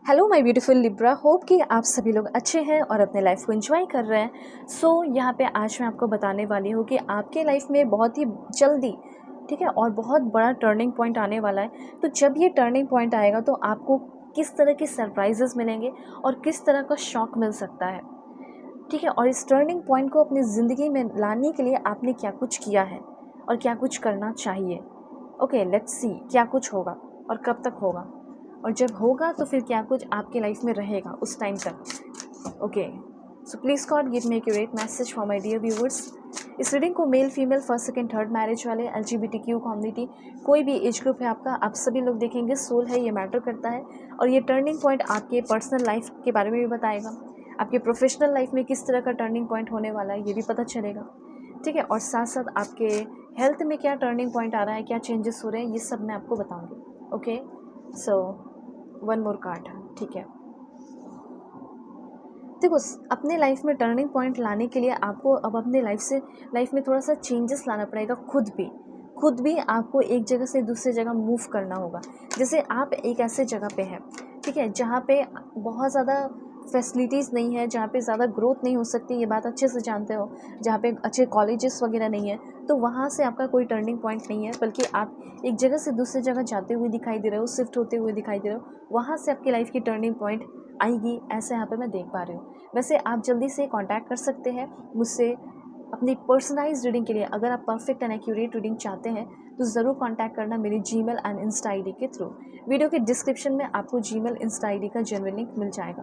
Hello my beautiful Libra, hope कि आप सभी लोग अच्छे हैं और अपने लाइफ को एंजॉय कर रहे हैं। यहाँ पे आज मैं आपको बताने वाली हूँ कि आपके लाइफ में बहुत ही जल्दी, ठीक है, और बहुत बड़ा टर्निंग पॉइंट आने वाला है। तो जब ये टर्निंग पॉइंट आएगा तो आपको किस तरह के सरप्राइजेस मिलेंगे और किस तरह का शॉक मिल सकता है, ठीक है। और इस टर्निंग पॉइंट को अपनी ज़िंदगी में लाने के लिए आपने क्या कुछ किया है और क्या कुछ करना चाहिए। ओके, लेट्स सी क्या कुछ होगा और कब तक होगा, और जब होगा तो फिर क्या कुछ आपके लाइफ में रहेगा उस टाइम तक। Okay, so please God give me accurate message for my dear viewers. इस रीडिंग को male female first second third marriage वाले, LGBTQ कम्युनिटी, कोई भी एज ग्रुप है आपका, आप सभी लोग देखेंगे। सोल है, ये मैटर करता है। और ये टर्निंग पॉइंट आपके पर्सनल लाइफ के बारे में भी बताएगा, आपके प्रोफेशनल लाइफ में किस तरह का टर्निंग पॉइंट होने वाला है ये भी पता चलेगा, ठीक है। और साथ साथ आपके हेल्थ में क्या टर्निंग पॉइंट आ रहा है, क्या चेंजेस हो रहे हैं, ये सब मैं आपको बताऊंगी। Okay, so one more card, ठीक है। देखो, अपने लाइफ में टर्निंग पॉइंट लाने के लिए आपको अब अपने लाइफ में थोड़ा सा चेंजेस लाना पड़ेगा। खुद भी आपको एक जगह से दूसरी जगह मूव करना होगा। जैसे आप एक ऐसे जगह पे हैं, ठीक है, जहाँ पे बहुत ज़्यादा फैसिलिटीज़ नहीं है, जहाँ पे ज़्यादा ग्रोथ नहीं हो सकती, ये बात अच्छे से जानते हो। जहाँ पे अच्छे कॉलेजेस वगैरह नहीं है, तो वहाँ से आपका कोई टर्निंग पॉइंट नहीं है, बल्कि आप एक जगह से दूसरी जगह जाते हुए दिखाई दे रहे हो, शिफ्ट होते हुए दिखाई दे रहे हो। वहाँ से आपकी लाइफ की टर्निंग पॉइंट आएगी, ऐसे यहाँ पे मैं देख पा रही हूँ। वैसे आप जल्दी से कांटेक्ट कर सकते हैं मुझसे अपनी पर्सनलाइज्ड रीडिंग के लिए। अगर आप परफेक्ट एंड एक्यूरेट रीडिंग चाहते हैं तो ज़रूर कांटेक्ट करना मेरी जीमेल एंड इंस्टा आईडी के थ्रू। वीडियो के डिस्क्रिप्शन में आपको जीमेल इंस्टा आईडी का जेन्युइन लिंक मिल जाएगा,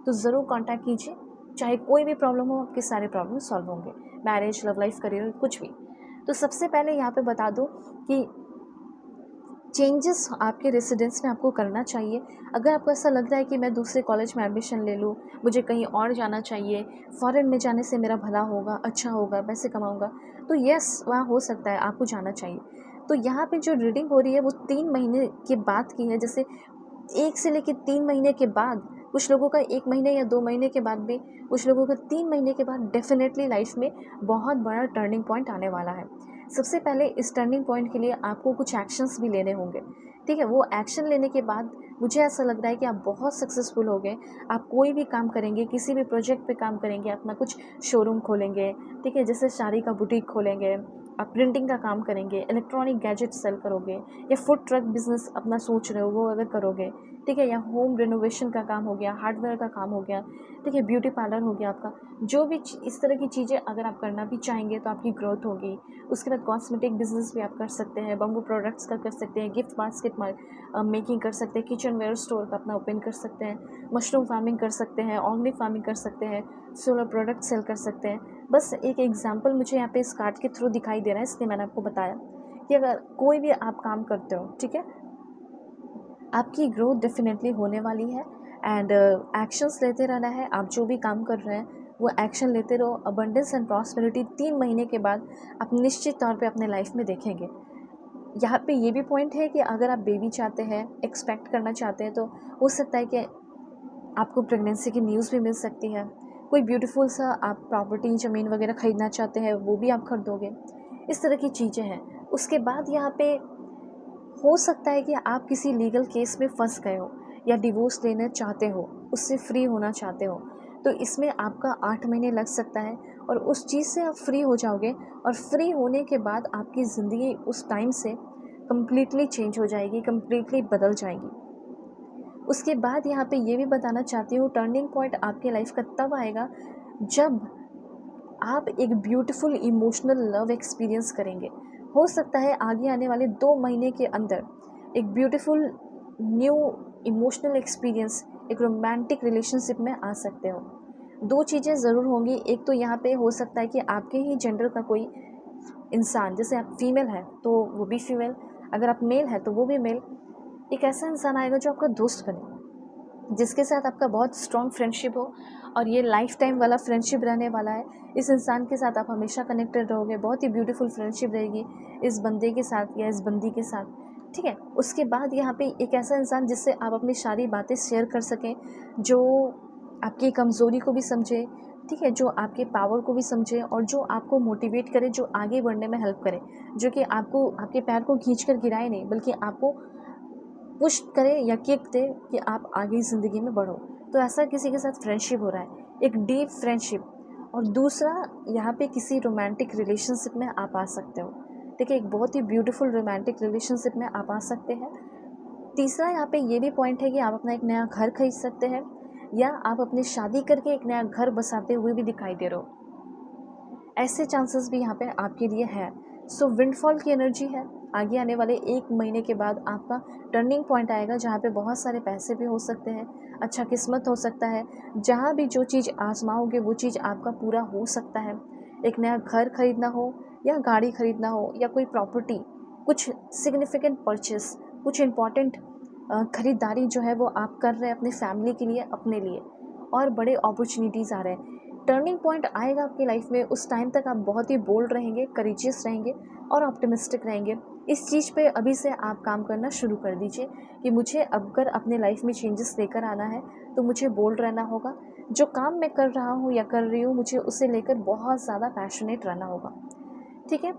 तो ज़रूर कांटेक्ट कीजिए। चाहे कोई भी प्रॉब्लम हो, आपके सारे प्रॉब्लम सॉल्व होंगे, मैरिज, लव लाइफ, करियर, कुछ भी। तो सबसे पहले यहाँ पे बता दूँ कि चेंजेस आपके रेसिडेंस में आपको करना चाहिए। अगर आपको ऐसा लग रहा है कि मैं दूसरे कॉलेज में एडमिशन ले लूँ, मुझे कहीं और जाना चाहिए, फ़ॉरेन में जाने से मेरा भला होगा, अच्छा होगा, पैसे कमाऊँगा, तो यस, वहाँ हो सकता है, आपको जाना चाहिए। तो यहाँ पे जो रीडिंग हो रही है वो 3 महीने के बाद की है। जैसे 1 से लेके 3 महीने के बाद, कुछ लोगों का 1 महीने या 2 महीने के बाद भी, कुछ लोगों का 3 महीने के बाद डेफ़िनेटली लाइफ़ में बहुत बड़ा टर्निंग पॉइंट आने वाला है। सबसे पहले इस टर्निंग पॉइंट के लिए आपको कुछ एक्शंस भी लेने होंगे, ठीक है। वो एक्शन लेने के बाद मुझे ऐसा लग रहा है कि आप बहुत सक्सेसफुल हो गए। आप कोई भी काम करेंगे, किसी भी प्रोजेक्ट पे काम करेंगे, अपना कुछ शोरूम खोलेंगे, ठीक है, जैसे साड़ी का बुटीक खोलेंगे, आप प्रिंटिंग का काम करेंगे, इलेक्ट्रॉनिक गैजेट सेल करोगे, या फूड ट्रक बिजनेस अपना सोच रहे हो वो अगर करोगे, ठीक है, या होम रिनोवेशन का काम हो गया, हार्डवेयर का काम हो गया, ठीक है, ब्यूटी पार्लर हो गया आपका। जो भी इस तरह की चीज़ें अगर आप करना भी चाहेंगे तो आपकी ग्रोथ होगी। उसके बाद कॉस्मेटिक बिजनेस भी आप कर सकते हैं, बम्बू प्रोडक्ट्स का कर सकते हैं, गिफ्ट बास्केट मेकिंग कर सकते हैं, किचन वेयर स्टोर का अपना ओपन कर सकते हैं, मशरूम फार्मिंग कर सकते हैं, ऑर्गेनिक फार्मिंग कर सकते हैं, सोलर प्रोडक्ट सेल कर सकते हैं। बस एक एग्जाम्पल मुझे यहाँ पे इस कार्ड के थ्रू दिखाई दे रहा है, इसलिए मैंने आपको बताया कि अगर कोई भी आप काम करते हो, ठीक है, आपकी ग्रोथ डेफिनेटली होने वाली है। एंड एक्शंस लेते रहना है। आप जो भी काम कर रहे हैं वो एक्शन लेते रहो। अबंडेंस एंड प्रॉस्पेरिटी 3 महीने के बाद आप निश्चित तौर पे अपने लाइफ में देखेंगे। यहाँ पे ये भी पॉइंट है कि अगर आप बेबी चाहते हैं, एक्सपेक्ट करना चाहते हैं, तो हो सकता है कि आपको प्रेगनेंसी की न्यूज़ भी मिल सकती है। कोई ब्यूटीफुल सा आप प्रॉपर्टी, ज़मीन वगैरह ख़रीदना चाहते हैं, वो भी आप खरीदोगे। इस तरह की चीज़ें हैं। उसके बाद यहाँ पे हो सकता है कि आप किसी लीगल केस में फंस गए हो या डिवोर्स लेना चाहते हो, उससे फ्री होना चाहते हो, तो इसमें आपका 8 महीने लग सकता है। और उस चीज़ से आप फ्री हो जाओगे, और फ्री होने के बाद आपकी ज़िंदगी उस टाइम से कम्प्लीटली चेंज हो जाएगी, कम्प्लीटली बदल जाएगी। उसके बाद यहाँ पे ये भी बताना चाहती हूँ, टर्निंग पॉइंट आपके लाइफ का तब आएगा जब आप एक ब्यूटीफुल इमोशनल लव एक्सपीरियंस करेंगे। हो सकता है आगे आने वाले 2 महीने के अंदर एक ब्यूटीफुल न्यू इमोशनल एक्सपीरियंस, एक रोमांटिक रिलेशनशिप में आ सकते हो। 2 चीज़ें ज़रूर होंगी। एक तो यहाँ पे हो सकता है कि आपके ही जेंडर का कोई इंसान, जैसे आप फीमेल है तो वो भी फीमेल, अगर आप मेल है तो वो भी मेल, एक ऐसा इंसान आएगा जो आपका दोस्त बने, जिसके साथ आपका बहुत स्ट्रॉन्ग फ्रेंडशिप हो, और ये लाइफ टाइम वाला फ्रेंडशिप रहने वाला है। इस इंसान के साथ आप हमेशा कनेक्टेड रहोगे, बहुत ही ब्यूटीफुल फ्रेंडशिप रहेगी इस बंदे के साथ या इस बंदी के साथ, ठीक है। उसके बाद यहाँ पे एक ऐसा इंसान जिससे आप अपनी सारी बातें शेयर कर सकें, जो आपकी कमज़ोरी को भी समझे, ठीक है, जो आपके पावर को भी समझे, और जो आपको मोटिवेट करे, जो आगे बढ़ने में हेल्प करे, जो कि आपको आपके पैर को खींच कर गिराए नहीं, बल्कि आपको पुश करे या किक दे कि आप आगे ज़िंदगी में बढ़ो। तो ऐसा किसी के साथ फ्रेंडशिप हो रहा है, एक डीप फ्रेंडशिप। और दूसरा, यहाँ पे किसी रोमांटिक रिलेशनशिप में आप आ सकते हो, ठीक है, एक बहुत ही ब्यूटीफुल रोमांटिक रिलेशनशिप में आप आ सकते हैं। तीसरा, यहाँ पे ये भी पॉइंट है कि आप अपना एक नया घर खरीद सकते हैं, या आप अपनी शादी करके एक नया घर बसाते हुए भी दिखाई दे रहे हो। ऐसे चांसेस भी यहाँ पे आपके लिए है। सो विंडफॉल की एनर्जी है। आगे आने वाले 1 महीने के बाद आपका टर्निंग पॉइंट आएगा, जहाँ पे बहुत सारे पैसे भी हो सकते हैं, अच्छा किस्मत हो सकता है। जहाँ भी जो चीज़ आजमाओगे वो चीज़ आपका पूरा हो सकता है। एक नया घर खरीदना हो, या गाड़ी खरीदना हो, या कोई प्रॉपर्टी, कुछ सिग्निफिकेंट परचेस, कुछ इम्पॉर्टेंट ख़रीदारी जो है वो आप कर रहे हैं अपने फैमिली के लिए, अपने लिए, और बड़े अपॉर्चुनिटीज़ आ रहे हैं। टर्निंग पॉइंट आएगा आपकी लाइफ में, उस टाइम तक आप बहुत ही बोल्ड रहेंगे, करेजियस रहेंगे और ऑप्टिमिस्टिक रहेंगे। इस चीज़ पे अभी से आप काम करना शुरू कर दीजिए कि मुझे अगर अपने लाइफ में चेंजेस लेकर आना है तो मुझे बोल्ड रहना होगा। जो काम मैं कर रहा हूँ या कर रही हूँ, मुझे उसे लेकर बहुत ज़्यादा पैशनेट रहना होगा, ठीक है।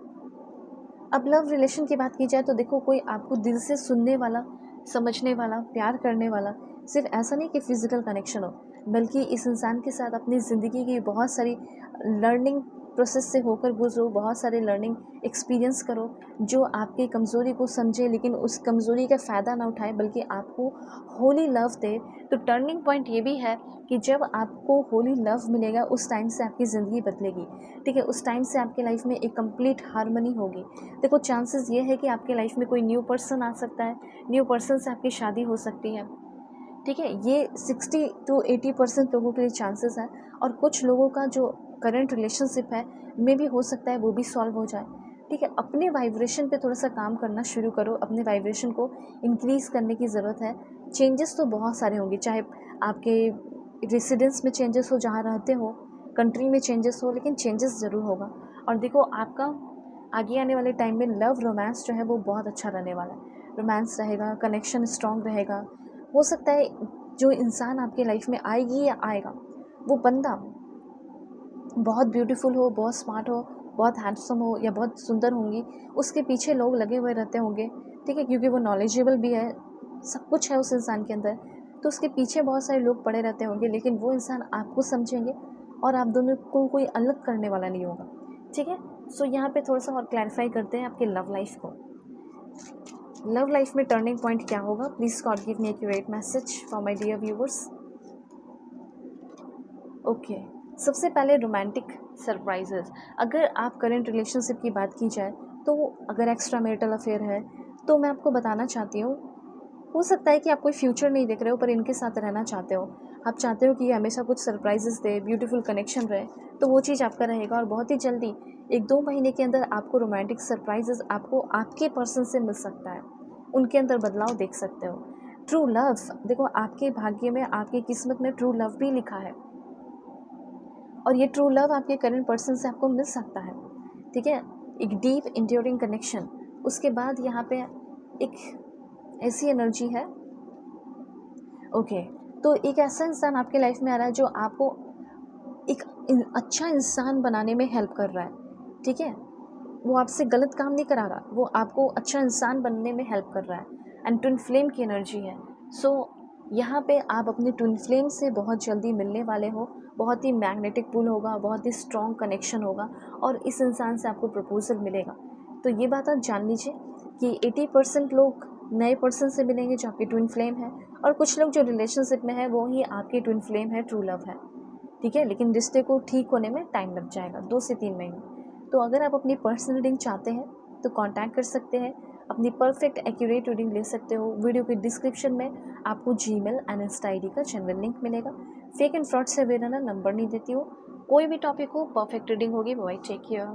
अब लव रिलेशन की बात की जाए तो देखो, कोई आपको दिल से सुनने वाला, समझने वाला, प्यार करने वाला, सिर्फ ऐसा नहीं कि फ़िज़िकल कनेक्शन हो, बल्कि इस इंसान के साथ अपनी ज़िंदगी की बहुत सारी लर्निंग प्रोसेस से होकर गुजरो, बहुत सारे लर्निंग एक्सपीरियंस करो, जो आपकी कमज़ोरी को समझे लेकिन उस कमज़ोरी का फ़ायदा ना उठाए, बल्कि आपको होली लव दे। तो टर्निंग पॉइंट ये भी है कि जब आपको होली लव मिलेगा, उस टाइम से आपकी ज़िंदगी बदलेगी, ठीक है। उस टाइम से आपके लाइफ में एक कंप्लीट हार्मनी होगी। देखो, चांसेस ये है कि आपके लाइफ में कोई न्यू पर्सन आ सकता है, न्यू पर्सन से आपकी शादी हो सकती है, ठीक है। ये 60 to 80% लोगों के लिए चांसेस है। और कुछ लोगों का जो करंट रिलेशनशिप है में भी हो सकता है वो भी सॉल्व हो जाए, ठीक है। अपने वाइब्रेशन पे थोड़ा सा काम करना शुरू करो, अपने वाइब्रेशन को इंक्रीज़ करने की ज़रूरत है। चेंजेस तो बहुत सारे होंगे, चाहे आपके रेसिडेंस में चेंजेस हो, जहाँ रहते हो, कंट्री में चेंजेस हो, लेकिन चेंजेस ज़रूर होगा। और देखो, आपका आगे आने वाले टाइम में लव रोमांस जो है वो बहुत अच्छा रहने वाला है। रोमांस रहेगा, कनेक्शन स्ट्रॉन्ग रहेगा। हो सकता है जो इंसान आपके लाइफ में आएगी या आएगा, वो बंदा बहुत ब्यूटीफुल हो, बहुत स्मार्ट हो, बहुत हैंडसम हो, या बहुत सुंदर होंगी, उसके पीछे लोग लगे हुए रहते होंगे, ठीक है, क्योंकि वो नॉलेजेबल भी है, सब कुछ है उस इंसान के अंदर, तो उसके पीछे बहुत सारे लोग पड़े रहते होंगे, लेकिन वो इंसान आपको समझेंगे और आप दोनों को कोई अलग करने वाला नहीं होगा, ठीक है। सो यहाँ पे थोड़ा सा और क्लैरिफाई करते हैं आपके लव लाइफ को। लव लाइफ में टर्निंग पॉइंट क्या होगा? Please God give me accurate message for my dear viewers. Okay, सबसे पहले रोमांटिक सरप्राइजेस। अगर आप करेंट रिलेशनशिप की बात की जाए, तो अगर एक्स्ट्रा मैरिटल अफेयर है, तो मैं आपको बताना चाहती हूँ, हो सकता है कि आप कोई फ्यूचर नहीं देख रहे हो पर इनके साथ रहना चाहते हो। आप चाहते हो कि ये हमेशा कुछ सरप्राइजेस दे, ब्यूटीफुल कनेक्शन रहे, तो वो चीज़ आपका रहेगा। और बहुत ही जल्दी 1-2 महीने के अंदर आपको रोमांटिक सरप्राइजेस आपको आपके पर्सन से मिल सकता है, उनके अंदर बदलाव देख सकते हो। ट्रू लव, देखो, आपके भाग्य में, आपकी किस्मत में ट्रू लव भी लिखा है, और ये ट्रू लव आपके करंट पर्सन से आपको मिल सकता है, ठीक है। एक डीप इंड्योरिंग कनेक्शन। उसके बाद यहाँ पे एक ऐसी एनर्जी है, ओके, तो एक ऐसा इंसान आपके लाइफ में आ रहा है जो आपको एक अच्छा इंसान बनाने में हेल्प कर रहा है, ठीक है। वो आपसे गलत काम नहीं करा रहा, वो आपको अच्छा इंसान बनने में हेल्प कर रहा है। एंड ट्विन फ्लेम की एनर्जी है। सो यहाँ पे आप अपने ट्विन फ्लेम से बहुत जल्दी मिलने वाले हो, बहुत ही मैग्नेटिक पुल होगा, बहुत ही स्ट्रॉन्ग कनेक्शन होगा, और इस इंसान से आपको प्रपोजल मिलेगा। तो ये बात आप जान लीजिए कि 80% लोग नए पर्सन से मिलेंगे जो आपकी ट्विन फ्लेम है, और कुछ लोग जो रिलेशनशिप में है वो ही आपकी ट्विन फ्लेम है, ट्रू लव है, ठीक है। लेकिन रिश्ते को ठीक होने में टाइम लग जाएगा, 2 से 3 महीने। तो अगर आप अपनी पर्सनल रीडिंग चाहते हैं तो कांटेक्ट कर सकते हैं, अपनी परफेक्ट एक्यूरेट रीडिंग ले सकते हो। वीडियो के डिस्क्रिप्शन में आपको जीमेल एंड इंस्टा आईडी का जेन्युइन लिंक मिलेगा। फेक एंड फ्रॉड से अवेयर रहना, नंबर नहीं देती हो। कोई भी टॉपिक हो, परफेक्ट रीडिंग होगी। Bye, take care.